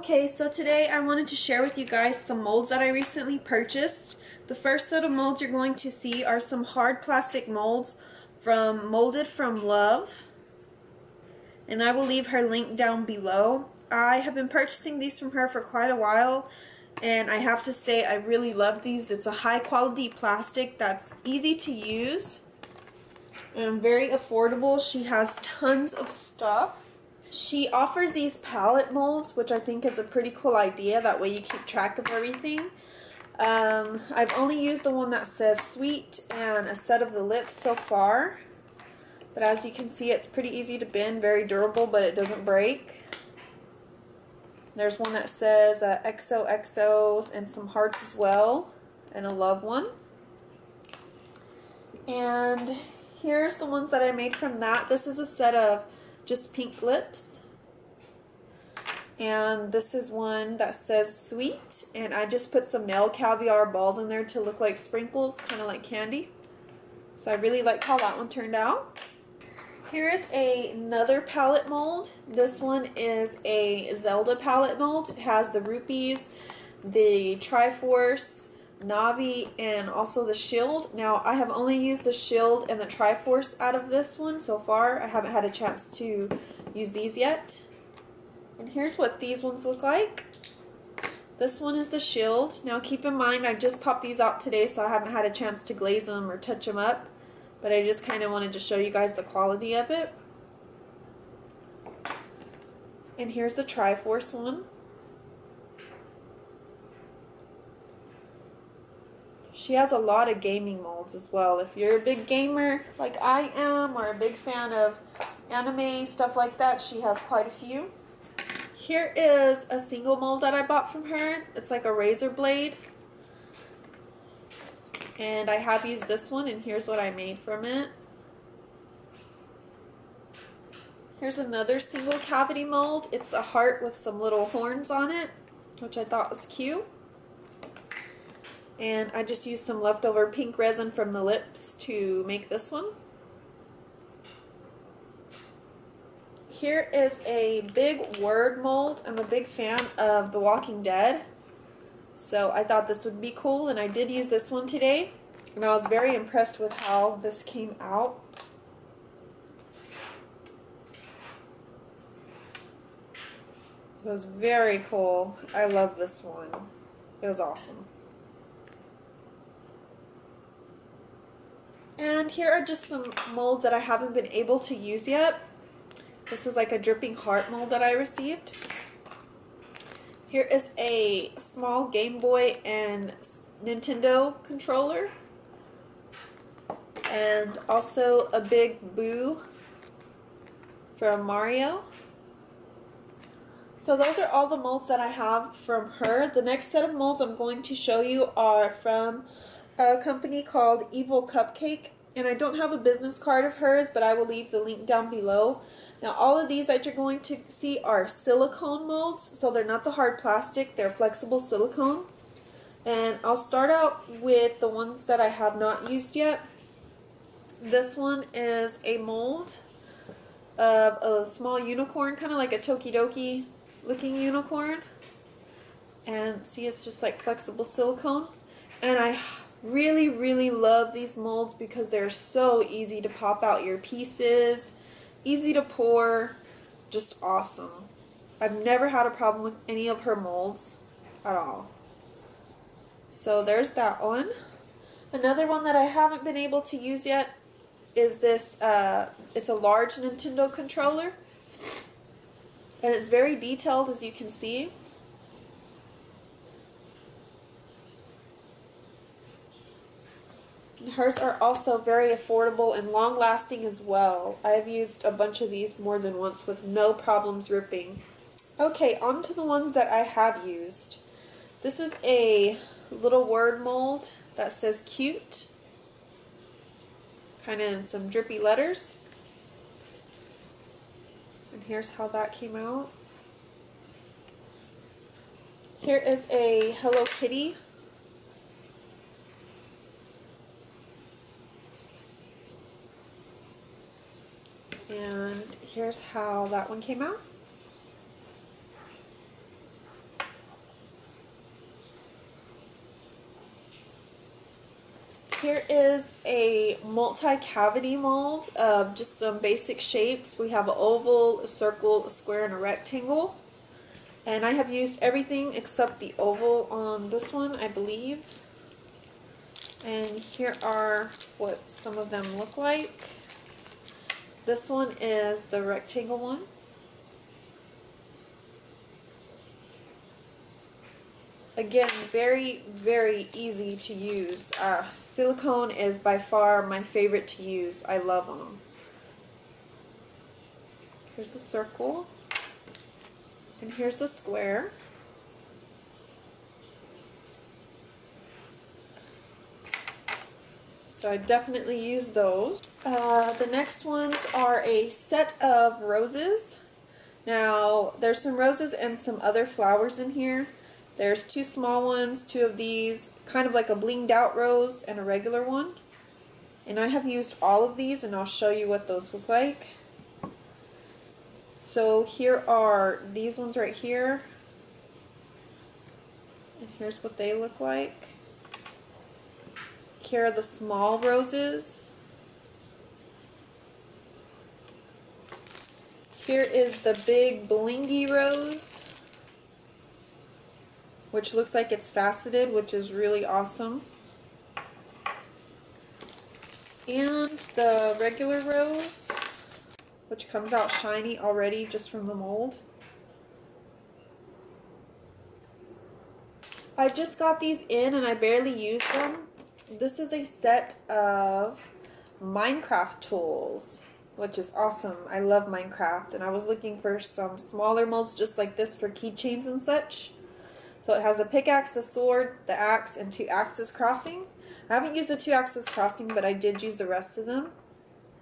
Okay, so today I wanted to share with you guys some molds that I recently purchased. The first set of molds you're going to see are some hard plastic molds from Molded from Love. And I will leave her link down below. I have been purchasing these from her for quite a while, and I have to say I really love these. It's a high quality plastic that's easy to use and very affordable. She has tons of stuff. She offers these palette molds, which I think is a pretty cool idea. That way you keep track of everything. I've only used the one that says sweet and a set of the lips so far. But as you can see, it's pretty easy to bend, very durable, but it doesn't break. There's one that says XOXO and some hearts as well, and a love one. And here's the ones that I made from that. This is a set of just pink lips. And this is one that says sweet, and I just put some nail caviar balls in there to look like sprinkles, kind of like candy. So I really like how that one turned out. Here is another palette mold. This one is a Zelda palette mold. It has the rupees, the Triforce, Navi, and also the shield. Now I have only used the shield and the Triforce out of this one so far. I haven't had a chance to use these yet. And here's what these ones look like. This one is the shield. Now keep in mind I just popped these out today, so I haven't had a chance to glaze them or touch them up. But I just kind of wanted to show you guys the quality of it. And here's the Triforce one. She has a lot of gaming molds as well. If you're a big gamer like I am, or a big fan of anime, stuff like that, she has quite a few. Here is a single mold that I bought from her. It's like a razor blade. And I have used this one, and here's what I made from it. Here's another single cavity mold. It's a heart with some little horns on it, which I thought was cute. And I just used some leftover pink resin from the lips to make this one. Here is a big word mold. I'm a big fan of The Walking Dead, so I thought this would be cool, and I did use this one today, and I was very impressed with how this came out. So it was very cool. I love this one. It was awesome. And here are just some molds that I haven't been able to use yet. This is like a dripping heart mold that I received. Here is a small Game Boy and Nintendo controller. And also a big Boo from Mario. So those are all the molds that I have from her. The next set of molds I'm going to show you are from a company called Evil Cupcake. And I don't have a business card of hers, but I will leave the link down below. Now all of these that you're going to see are silicone molds, so they're not the hard plastic, they're flexible silicone. And I'll start out with the ones that I have not used yet. This one is a mold of a small unicorn, kind of like a Tokidoki looking unicorn. And see, it's just like flexible silicone. And I really love these molds because they're so easy to pop out your pieces, easy to pour, just awesome. I've never had a problem with any of her molds at all. So there's that one. Another one that I haven't been able to use yet is this, it's a large Nintendo controller. And it's very detailed, as you can see. Hers are also very affordable and long-lasting as well. I've used a bunch of these more than once with no problems ripping. Okay, on to the ones that I have used. This is a little word mold that says cute, kind of in some drippy letters. And here's how that came out. Here is a Hello Kitty. And here's how that one came out. here is a multi-cavity mold of just some basic shapes. We have an oval, a circle, a square, and a rectangle. And I have used everything except the oval on this one, I believe. And here are what some of them look like. This one is the rectangle one. Again, very, very easy to use. Silicone is by far my favorite to use. I love them. Here's the circle. And here's the square. So I definitely use those. The next ones are a set of roses. Now, there's some roses and some other flowers in here. There's two small ones, two of these, kind of like a blinged out rose and a regular one. And I have used all of these, and I'll show you what those look like. So here are these ones right here. And here's what they look like. Here are the small roses. Here is the big blingy rose, which looks like it's faceted, which is really awesome. And the regular rose, which comes out shiny already just from the mold. I just got these in and I barely used them. This is a set of Minecraft tools, which is awesome. I love Minecraft, and I was looking for some smaller molds just like this for keychains and such. So it has a pickaxe, a sword, the axe, and 2 axes crossing. I haven't used the 2 axes crossing, but I did use the rest of them.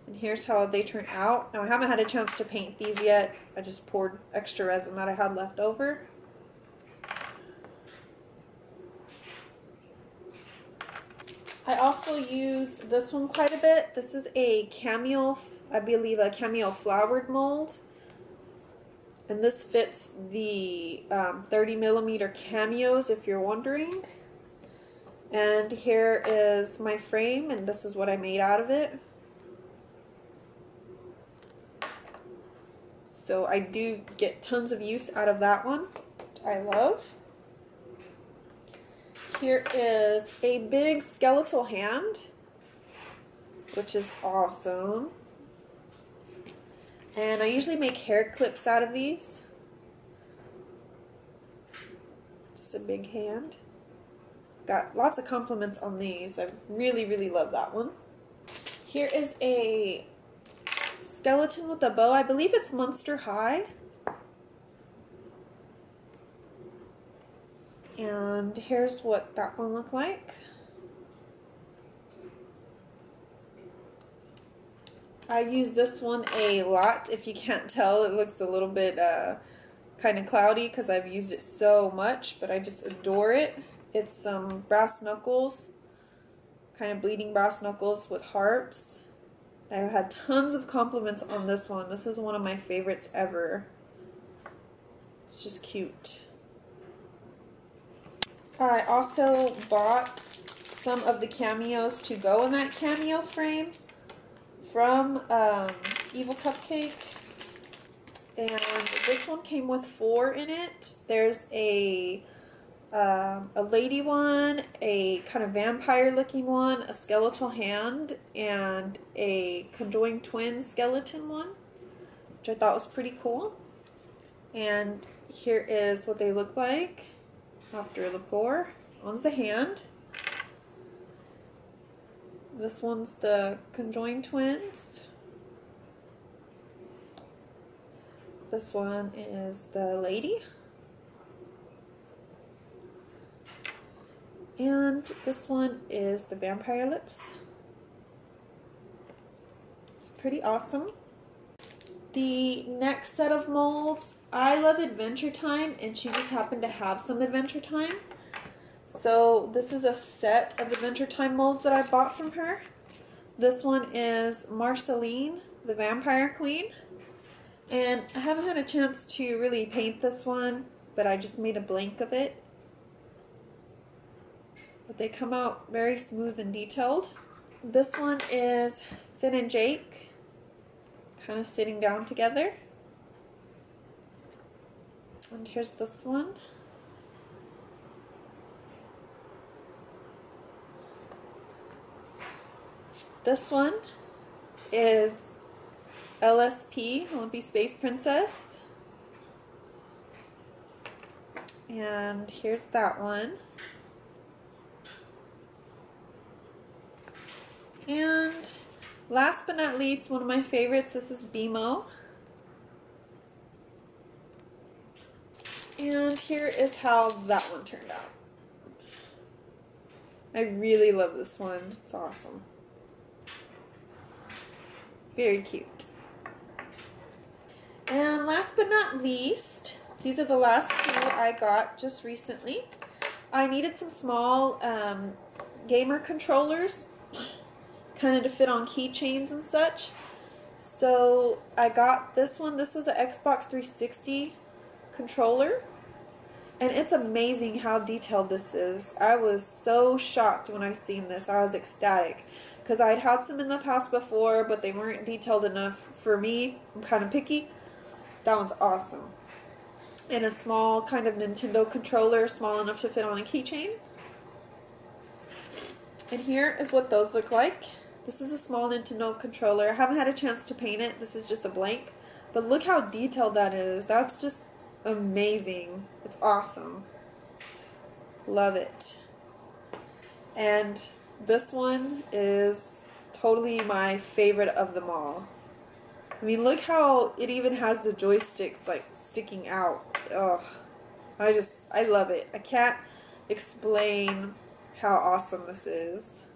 And here's how they turn out. Now I haven't had a chance to paint these yet. I just poured extra resin that I had left over. I also use this one quite a bit. This is a cameo, I believe a cameo flowered mold. And this fits the 30mm cameos, if you're wondering. And here is my frame, and this is what I made out of it. So I do get tons of use out of that one, which I love. Here is a big skeletal hand, which is awesome. And I usually make hair clips out of these. Just a big hand. Got lots of compliments on these. I really, really love that one. Here is a skeleton with a bow. I believe it's Monster High. And here's what that one looked like. I use this one a lot. If you can't tell, it looks a little bit kind of cloudy because I've used it so much, but I just adore it. It's some brass knuckles, kind of bleeding brass knuckles with hearts. I've had tons of compliments on this one. This is one of my favorites ever. It's just cute. I also bought some of the cameos to go in that cameo frame from Evil Cupcake, and this one came with 4 in it. There's a lady one, a kind of vampire looking one, a skeletal hand, and a conjoined twin skeleton one, which I thought was pretty cool. And here is what they look like after the pour. One's the hand. This one's the conjoined twins. This one is the lady. And this one is the vampire lips. It's pretty awesome. The next set of molds, I love Adventure Time, and she just happened to have some Adventure Time. So this is a set of Adventure Time molds that I bought from her. This one is Marceline, the Vampire Queen. And I haven't had a chance to really paint this one, but I just made a blank of it. but they come out very smooth and detailed. This one is Finn and Jake, kind of sitting down together. And here's this one. This one is LSP, Olympic Space Princess. And here's that one. And last but not least, one of my favorites, this is BMO. And here is how that one turned out. I really love this one. It's awesome. Very cute. And last but not least, these are the last two I got just recently. I needed some small gamer controllers, kind of to fit on keychains and such. So I got this one. This was an Xbox 360 controller. And it's amazing how detailed this is. I was so shocked when I seen this. I was ecstatic. Because I'd had some in the past before, but they weren't detailed enough for me. I'm kind of picky. That one's awesome. And a small kind of Nintendo controller, small enough to fit on a keychain. And here is what those look like. This is a small Nintendo controller. I haven't had a chance to paint it. This is just a blank. But look how detailed that is. That's just amazing. It's awesome. Love it. And this one is totally my favorite of them all. I mean, look how it even has the joysticks like sticking out. Ugh. I love it. I can't explain how awesome this is.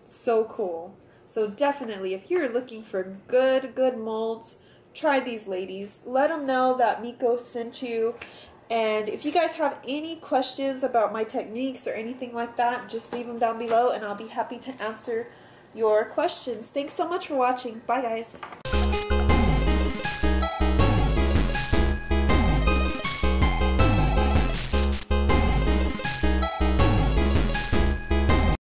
So cool. So definitely, if you're looking for good molds, try these ladies. Let them know that Meeko sent you. And if you guys have any questions about my techniques or anything like that, just leave them down below and I'll be happy to answer your questions. Thanks so much for watching. Bye guys.